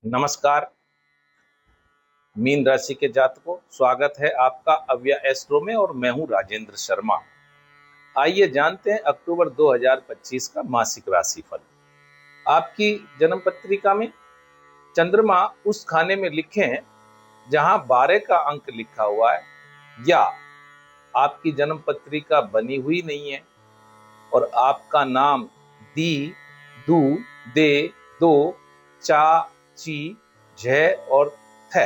नमस्कार। मीन राशि के जातकों, स्वागत है आपका अव्या एस्ट्रो में और मैं हूं राजेंद्र शर्मा। आइए जानते हैं अक्टूबर 2025 का मासिक राशिफल। आपकी जन्म पत्रिका में चंद्रमा उस खाने में लिखे हैं जहां 12 का अंक लिखा हुआ है, या आपकी जन्म पत्रिका बनी हुई नहीं है और आपका नाम दी, दू, दे, दो, चा, ची, झ और थ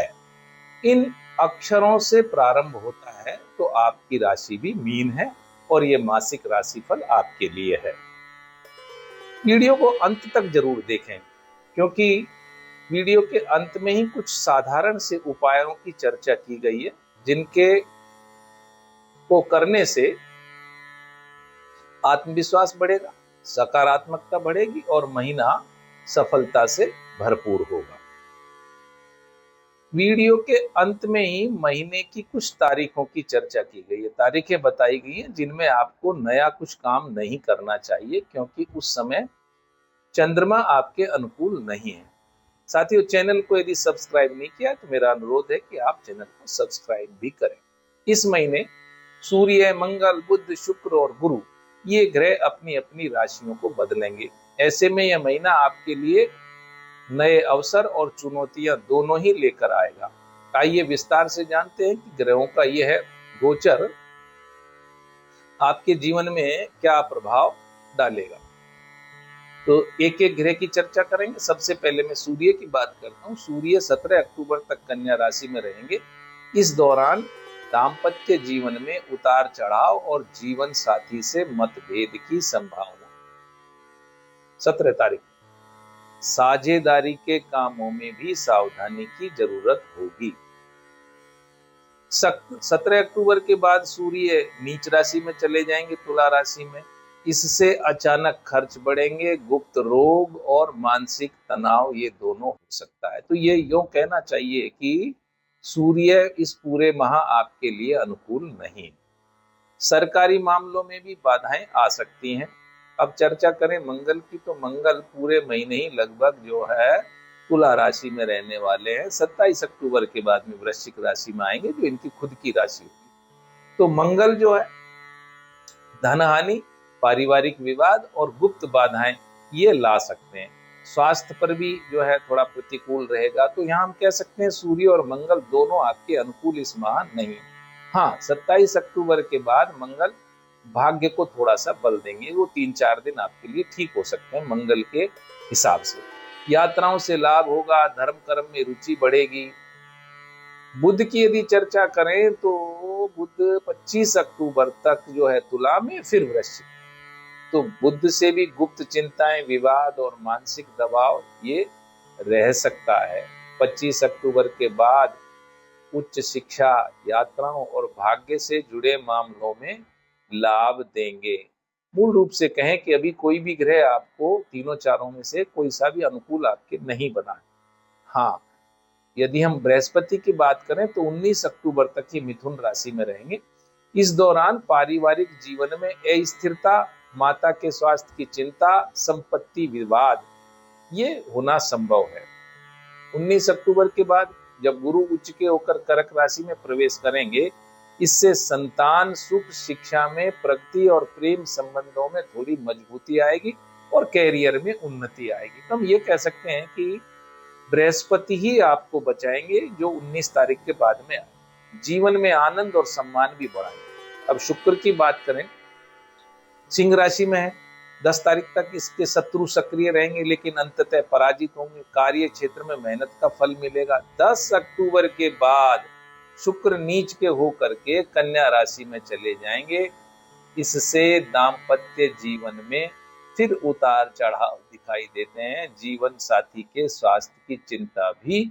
इन अक्षरों से प्रारंभ होता है, तो आपकी राशि भी मीन है और यह मासिक राशिफल आपके लिए है। वीडियो को अंत तक जरूर देखें, क्योंकि वीडियो के अंत में ही कुछ साधारण से उपायों की चर्चा की गई है, जिनके को करने से आत्मविश्वास बढ़ेगा, सकारात्मकता बढ़ेगी और महीना सफलता से भरपूर होगा। वीडियो के अंत में ही महीने की कुछ तारीखों की चर्चा की गई है, तारीखें बताई गई हैं जिनमें आपको नया कुछ काम नहीं करना चाहिए, क्योंकि उस समय चंद्रमा आपके अनुकूल नहीं है। साथियों, चैनल को यदि सब्सक्राइब नहीं किया तो मेरा अनुरोध है कि आप चैनल को सब्सक्राइब भी करें। इस महीने सूर्य, मंगल, बुध, शुक्र और गुरु ये ग्रह अपनी अपनी राशियों को बदलेंगे। ऐसे में यह महीना आपके लिए नए अवसर और चुनौतियां दोनों ही लेकर आएगा। आइए विस्तार से जानते हैं कि ग्रहों का यह गोचर आपके जीवन में क्या प्रभाव डालेगा। तो एक एक ग्रह की चर्चा करेंगे। सबसे पहले मैं सूर्य की बात करता हूँ। सूर्य 17 अक्टूबर तक कन्या राशि में रहेंगे। इस दौरान दाम्पत्य जीवन में उतार चढ़ाव और जीवन साथी से मतभेद की संभावना। 17 तारीख साझेदारी के कामों में भी सावधानी की जरूरत होगी। 17 अक्टूबर के बाद सूर्य नीच राशि में चले जाएंगे, तुला राशि में। इससे अचानक खर्च बढ़ेंगे, गुप्त रोग और मानसिक तनाव ये दोनों हो सकता है। तो ये यूं कहना चाहिए कि सूर्य इस पूरे माह आपके लिए अनुकूल नहीं। सरकारी मामलों में भी बाधाएं आ सकती हैं। अब चर्चा करें मंगल की, तो मंगल पूरे महीने ही लगभग जो है तुला राशि में रहने वाले हैं। 27 अक्टूबर के बाद में वृश्चिक राशि में आएंगे, जो इनकी खुद की राशि होगी। तो मंगल जो है धन हानि, पारिवारिक विवाद और गुप्त बाधाएं ये ला सकते हैं। स्वास्थ्य पर भी जो है थोड़ा प्रतिकूल रहेगा। तो यहाँ हम कह सकते हैं सूर्य और मंगल दोनों आपके अनुकूल इस माह नहीं। हाँ, 27 अक्टूबर के बाद मंगल भाग्य को थोड़ा सा बल देंगे। वो 3-4 दिन आपके लिए ठीक हो सकते हैं मंगल के हिसाब से। यात्राओं से लाभ होगा, धर्म कर्म में रुचि बढ़ेगी। बुध की यदि चर्चा करें तो बुध 25 अक्टूबर तक जो है तुला में, फिर वृश्चिक। तो बुध से भी गुप्त चिंताएं, विवाद और मानसिक दबाव ये रह सकता है। 25 अक्टूबर के बाद उच्च शिक्षा, यात्राओं और भाग्य से जुड़े मामलों में लाभ देंगे। मूल रूप से कहें कि अभी कोई भी ग्रह आपको तीनों चारों में से कोई सा भी अनुकूल आपके नहीं बना है। हाँ, यदि हम बृहस्पति की बात करें तो 19 अक्टूबर तक ही मिथुन राशि में रहेंगे। इस दौरान पारिवारिक जीवन में अस्थिरता, माता के स्वास्थ्य की चिंता, संपत्ति विवाद ये होना संभव है। 19 अक्टूबर के बाद जब गुरु उच्च के होकर कर्क राशि में प्रवेश करेंगे, इससे संतान सुख, शिक्षा में प्रगति और प्रेम संबंधों में थोड़ी मजबूती आएगी और कैरियर में उन्नति आएगी। तो हम ये कह सकते हैं कि बृहस्पति ही आपको बचाएंगे, जो 19 तारीख के बाद में आए। जीवन में आनंद और सम्मान भी बढ़ाएंगे। अब शुक्र की बात करें, सिंह राशि में है। 10 तारीख तक इसके शत्रु सक्रिय रहेंगे, लेकिन अंततः पराजित होंगे। कार्य क्षेत्र में मेहनत का फल मिलेगा। 10 अक्टूबर के बाद शुक्र नीच के होकर के कन्या राशि में चले जाएंगे। इससे दाम्पत्य जीवन में फिर उतार चढ़ाव दिखाई देते हैं। जीवन साथी के स्वास्थ्य की चिंता भी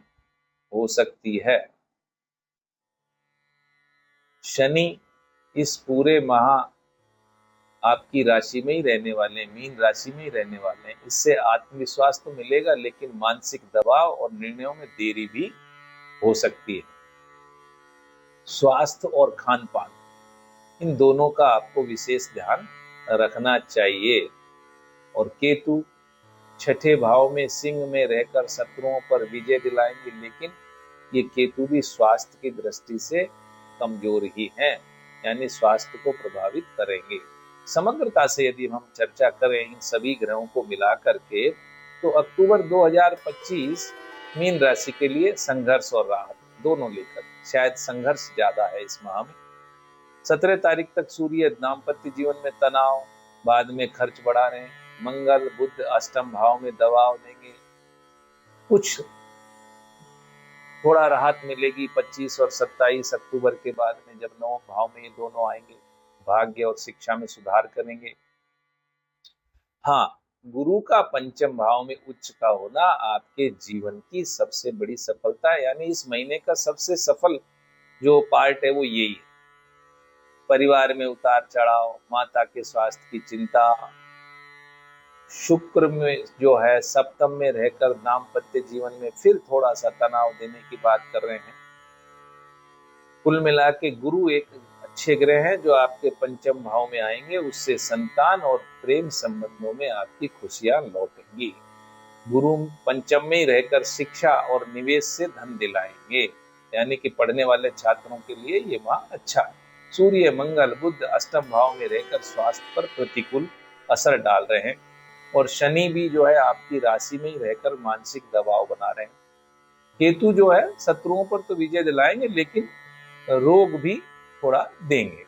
हो सकती है। शनि इस पूरे माह आपकी राशि में ही रहने वाले हैं, मीन राशि में ही रहने वाले हैं। इससे आत्मविश्वास तो मिलेगा, लेकिन मानसिक दबाव और निर्णयों में देरी भी हो सकती है। स्वास्थ्य और खान पान, इन दोनों का आपको विशेष ध्यान रखना चाहिए। और केतु छठे भाव में सिंह में रहकर शत्रुओं पर विजय दिलाएंगे, लेकिन ये केतु भी स्वास्थ्य की दृष्टि से कमजोर ही हैं, यानी स्वास्थ्य को प्रभावित करेंगे। समग्रता से यदि हम चर्चा करें इन सभी ग्रहों को मिला करके, तो अक्टूबर 2025 मीन राशि के लिए संघर्ष और राहत दोनों लेकर, शायद संघर्ष ज्यादा है इस माह में। 17 तारीख तक सूर्य दाम्पत्य जीवन में तनाव, बाद में खर्च बढ़ा रहे हैं। मंगल बुध अष्टम भाव में दबाव देंगे, कुछ थोड़ा राहत मिलेगी 25 और 27 अक्टूबर के बाद में, जब नौ भाव में ये दोनों आएंगे। भाग्य और शिक्षा में सुधार करेंगे। हाँ, गुरु का पंचम भाव में उच्च का होना आपके जीवन की सबसे बड़ी सफलता है, यानी इस महीने का सबसे सफल जो पार्ट है वो यही है। परिवार में उतार चढ़ाव, माता के स्वास्थ्य की चिंता, शुक्र में जो है सप्तम में रहकर दाम्पत्य जीवन में फिर थोड़ा सा तनाव देने की बात कर रहे हैं। कुल मिला के गुरु एक अच्छे ग्रह हैं जो आपके पंचम भाव में आएंगे, उससे संतान और प्रेम संबंधों में आपकी खुशियां लौटेंगी। गुरु पंचम में ही रहकर शिक्षा और निवेश से धन दिलाएंगे, यानी कि पढ़ने वाले छात्रों के लिए ये माह अच्छा है। सूर्य मंगल बुध अष्टम भाव में रहकर स्वास्थ्य पर प्रतिकूल असर डाल रहे हैं, और शनि भी जो है आपकी राशि में ही रहकर मानसिक दबाव बना रहे हैं। केतु जो है शत्रुओं पर तो विजय दिलाएंगे, लेकिन रोग भी थोड़ा देंगे।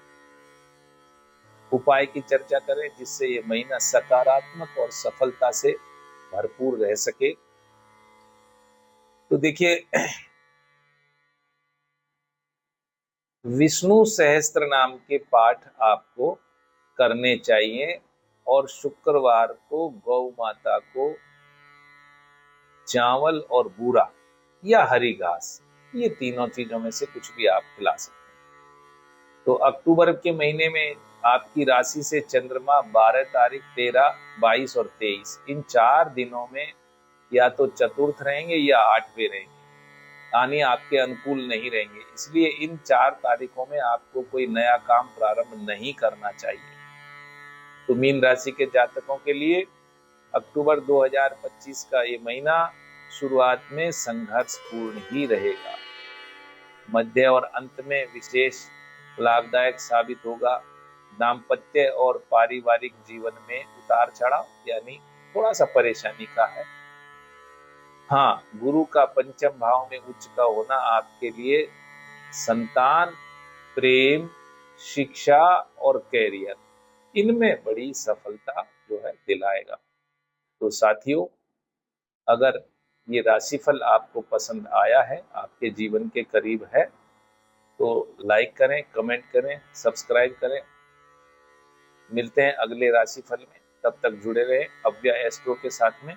उपाय की चर्चा करें जिससे ये महीना सकारात्मक और सफलता से भरपूर रह सके। तो देखिए, विष्णु सहस्त्र नाम के पाठ आपको करने चाहिए, और शुक्रवार को गौ माता को चावल और बूरा या हरी घास, ये तीनों चीजों में से कुछ भी आप खिला सकते हैं। तो अक्टूबर के महीने में आपकी राशि से चंद्रमा 12 तारीख, 13, 22 और 23, इन 4 दिनों में या तो चतुर्थ रहेंगे या 8वें रहेंगे, यानी आपके अनुकूल नहीं रहेंगे। इसलिए इन 4 तारीखों में आपको कोई नया काम प्रारंभ नहीं करना चाहिए। तो मीन राशि के जातकों के लिए अक्टूबर 2025 का ये महीना शुरुआत में संघर्षपूर्ण ही रहेगा, मध्य और अंत में विशेष लाभदायक साबित होगा। दाम्पत्य और पारिवारिक जीवन में उतार चढ़ाव, यानी थोड़ा सा परेशानी का है। हाँ, गुरु का पंचम भाव में उच्च का होना आपके लिए संतान, प्रेम, शिक्षा और कैरियर, इनमें बड़ी सफलता जो है दिलाएगा। तो साथियों, अगर ये राशिफल आपको पसंद आया है, आपके जीवन के करीब है, तो लाइक करें, कमेंट करें, सब्सक्राइब करें। मिलते हैं अगले राशिफल में, तब तक जुड़े रहें अव्या एस्ट्रो के साथ में।